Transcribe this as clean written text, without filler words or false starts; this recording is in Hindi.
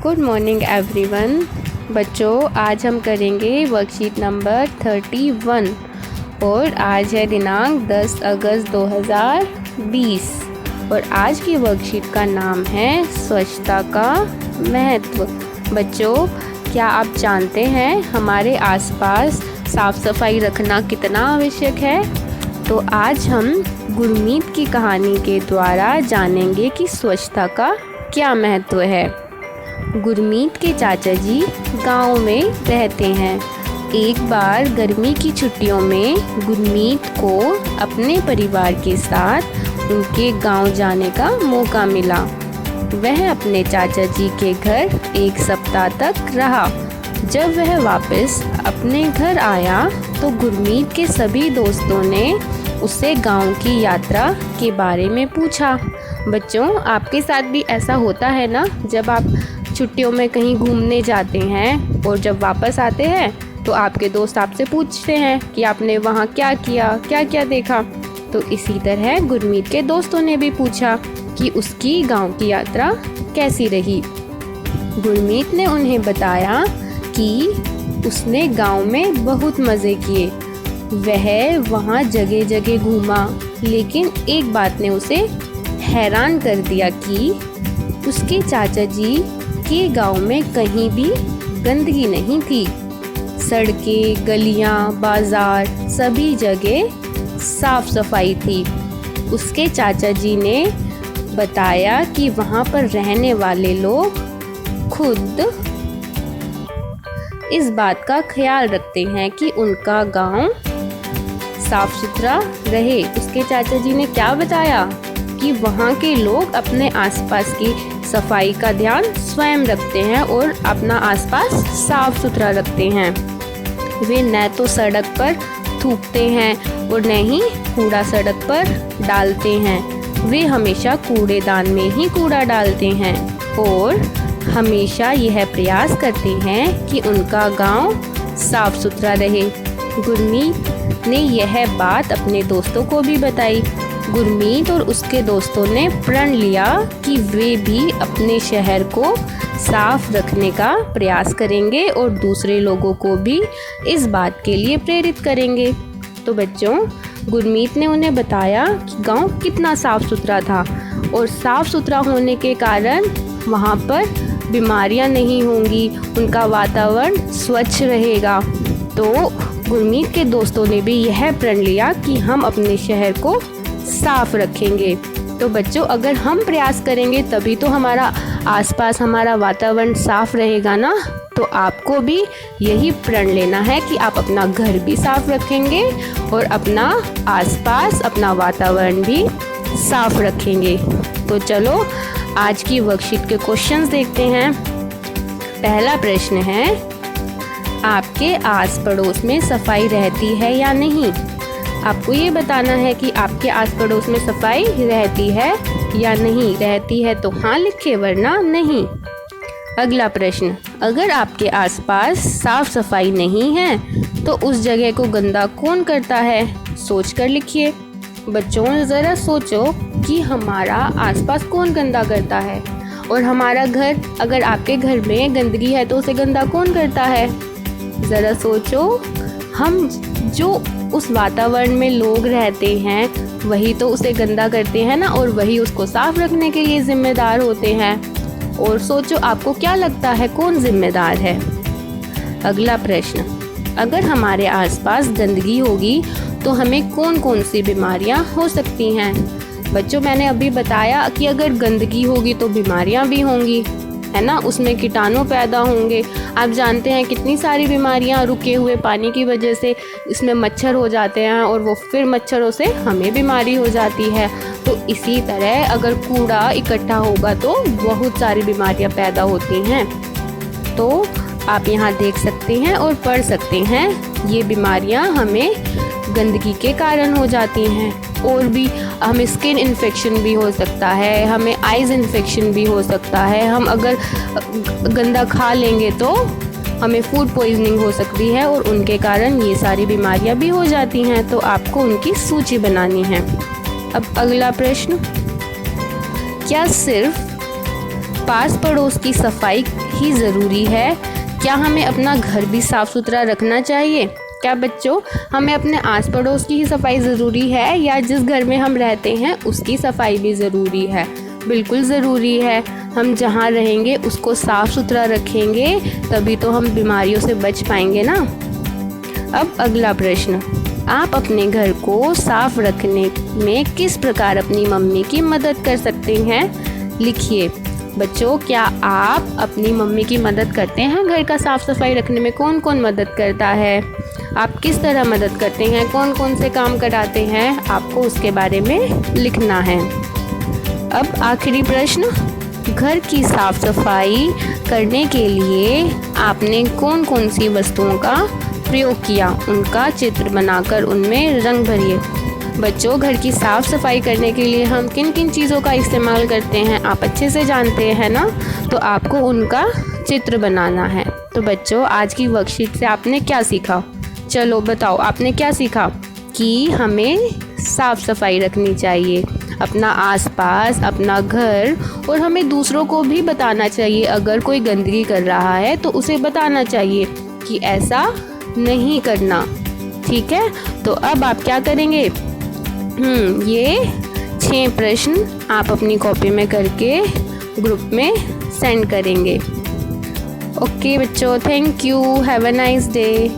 Good morning everyone. बच्चों, आज हम करेंगे वर्कशीट नंबर 31 और आज है दिनांक 10 अगस्त 2020 और आज की वर्कशीट का नाम है स्वच्छता का महत्व। बच्चों, क्या आप जानते हैं हमारे आसपास साफ़ सफाई रखना कितना आवश्यक है? तो आज हम गुरमीत की कहानी के द्वारा जानेंगे कि स्वच्छता का क्या महत्व है। गुरमीत के चाचा जी गांव में रहते हैं। एक बार गर्मी की छुट्टियों में गुरमीत को अपने परिवार के साथ उनके गांव जाने का मौका मिला। वह अपने चाचा जी के घर एक सप्ताह तक रहा। जब वह वापस अपने घर आया तो गुरमीत के सभी दोस्तों ने उससे गांव की यात्रा के बारे में पूछा। बच्चों, आपके साथ भी ऐसा होता है ना, जब आप छुट्टियों में कहीं घूमने जाते हैं और जब वापस आते हैं तो आपके दोस्त आपसे पूछते हैं कि आपने वहाँ क्या किया, क्या क्या देखा। तो इसी तरह गुरमीत के दोस्तों ने भी पूछा कि उसकी गांव की यात्रा कैसी रही। गुरमीत ने उन्हें बताया कि उसने गांव में बहुत मज़े किए। वह वहाँ जगह जगह घूमा, लेकिन एक बात ने उसे हैरान कर दिया कि उसके चाचा जी के गांव में कहीं भी गंदगी नहीं थी। सड़कें, गलियां, बाजार सभी जगह साफ सफाई थी। उसके चाचा जी ने बताया कि वहां पर रहने वाले लोग खुद इस बात का ख्याल रखते हैं कि उनका गांव साफ सुथरा रहे। उसके चाचा जी ने क्या बताया कि वहाँ के लोग अपने आसपास की सफाई का ध्यान स्वयं रखते हैं और अपना आसपास साफ सुथरा रखते हैं। वे न तो सड़क पर थूकते हैं और न ही कूड़ा सड़क पर डालते हैं। वे हमेशा कूड़ेदान में ही कूड़ा डालते हैं और हमेशा यह प्रयास करते हैं कि उनका गांव साफ सुथरा रहे। गुरमीत ने यह बात अपने दोस्तों को भी बताई। गुरमीत और उसके दोस्तों ने प्रण लिया कि वे भी अपने शहर को साफ रखने का प्रयास करेंगे और दूसरे लोगों को भी इस बात के लिए प्रेरित करेंगे। तो बच्चों, गुरमीत ने उन्हें बताया कि गांव कितना साफ सुथरा था और साफ सुथरा होने के कारण वहां पर बीमारियां नहीं होंगी, उनका वातावरण स्वच्छ रहेगा। तो गुरमीत के दोस्तों ने भी यह प्रण लिया कि हम अपने शहर को साफ रखेंगे। तो बच्चों, अगर हम प्रयास करेंगे तभी तो हमारा आसपास, हमारा वातावरण साफ रहेगा ना। तो आपको भी यही प्रण लेना है कि आप अपना घर भी साफ रखेंगे और अपना आसपास, अपना वातावरण भी साफ रखेंगे। तो चलो आज की वर्कशीट के क्वेश्चंस देखते हैं। पहला प्रश्न है, आपके आस पड़ोस में सफाई रहती है या नहीं? आपको ये बताना है कि आपके आस पड़ोस में सफाई रहती है या नहीं। रहती है तो हाँ लिखें, वरना नहीं। अगला प्रश्न, अगर आपके आसपास साफ सफाई नहीं है तो उस जगह को गंदा कौन करता है? सोच कर लिखिए। बच्चों, ज़रा सोचो कि हमारा आसपास कौन गंदा करता है और हमारा घर, अगर आपके घर में गंदगी है तो उसे गंदा कौन करता है? ज़रा सोचो। हम जो उस वातावरण में लोग रहते हैं वही तो उसे गंदा करते हैं ना, और वही उसको साफ रखने के लिए जिम्मेदार होते हैं। और सोचो, आपको क्या लगता है कौन जिम्मेदार है? अगला प्रश्न, अगर हमारे आसपास गंदगी होगी तो हमें कौन कौन सी बीमारियां हो सकती हैं? बच्चों, मैंने अभी बताया कि अगर गंदगी होगी तो बीमारियां भी होंगी, है ना। उसमें कीटाणु पैदा होंगे। आप जानते हैं कितनी सारी बीमारियां रुके हुए पानी की वजह से इसमें मच्छर हो जाते हैं और वो फिर मच्छरों से हमें बीमारी हो जाती है। तो इसी तरह अगर कूड़ा इकट्ठा होगा तो बहुत सारी बीमारियां पैदा होती हैं। तो आप यहाँ देख सकते हैं और पढ़ सकते हैं, ये बीमारियां हमें गंदगी के कारण हो जाती हैं। और भी हमें स्किन इन्फेक्शन भी हो सकता है, हमें आइज़ इन्फेक्शन भी हो सकता है। हम अगर गंदा खा लेंगे तो हमें फूड पॉइजनिंग हो सकती है और उनके कारण ये सारी बीमारियां भी हो जाती हैं। तो आपको उनकी सूची बनानी है। अब अगला प्रश्न, क्या सिर्फ पास पड़ोस की सफाई ही ज़रूरी है? क्या हमें अपना घर भी साफ़ सुथरा रखना चाहिए? क्या बच्चों, हमें अपने आस पड़ोस की ही सफाई ज़रूरी है या जिस घर में हम रहते हैं उसकी सफाई भी ज़रूरी है? बिल्कुल ज़रूरी है। हम जहाँ रहेंगे उसको साफ़ सुथरा रखेंगे तभी तो हम बीमारियों से बच पाएंगे ना। अब अगला प्रश्न, आप अपने घर को साफ रखने में किस प्रकार अपनी मम्मी की मदद कर सकते हैं? लिखिए। बच्चों, क्या आप अपनी मम्मी की मदद करते हैं? घर का साफ सफाई रखने में कौन कौन मदद करता है? आप किस तरह मदद करते हैं? कौन कौन से काम कराते हैं? आपको उसके बारे में लिखना है। अब आखिरी प्रश्न, घर की साफ सफाई करने के लिए आपने कौन कौन सी वस्तुओं का प्रयोग किया? उनका चित्र बनाकर उनमें रंग भरिए। बच्चों, घर की साफ़ सफाई करने के लिए हम किन किन चीज़ों का इस्तेमाल करते हैं आप अच्छे से जानते हैं ना, तो आपको उनका चित्र बनाना है। तो बच्चों, आज की वर्कशीट से आपने क्या सीखा? चलो बताओ, आपने क्या सीखा? कि हमें साफ़ सफाई रखनी चाहिए, अपना आसपास, अपना घर, और हमें दूसरों को भी बताना चाहिए। अगर कोई गंदगी कर रहा है तो उसे बताना चाहिए कि ऐसा नहीं करना। ठीक है, तो अब आप क्या करेंगे? ये 6 प्रश्न आप अपनी कॉपी में करके ग्रुप में सेंड करेंगे। ओके बच्चों, thank you, have a nice day.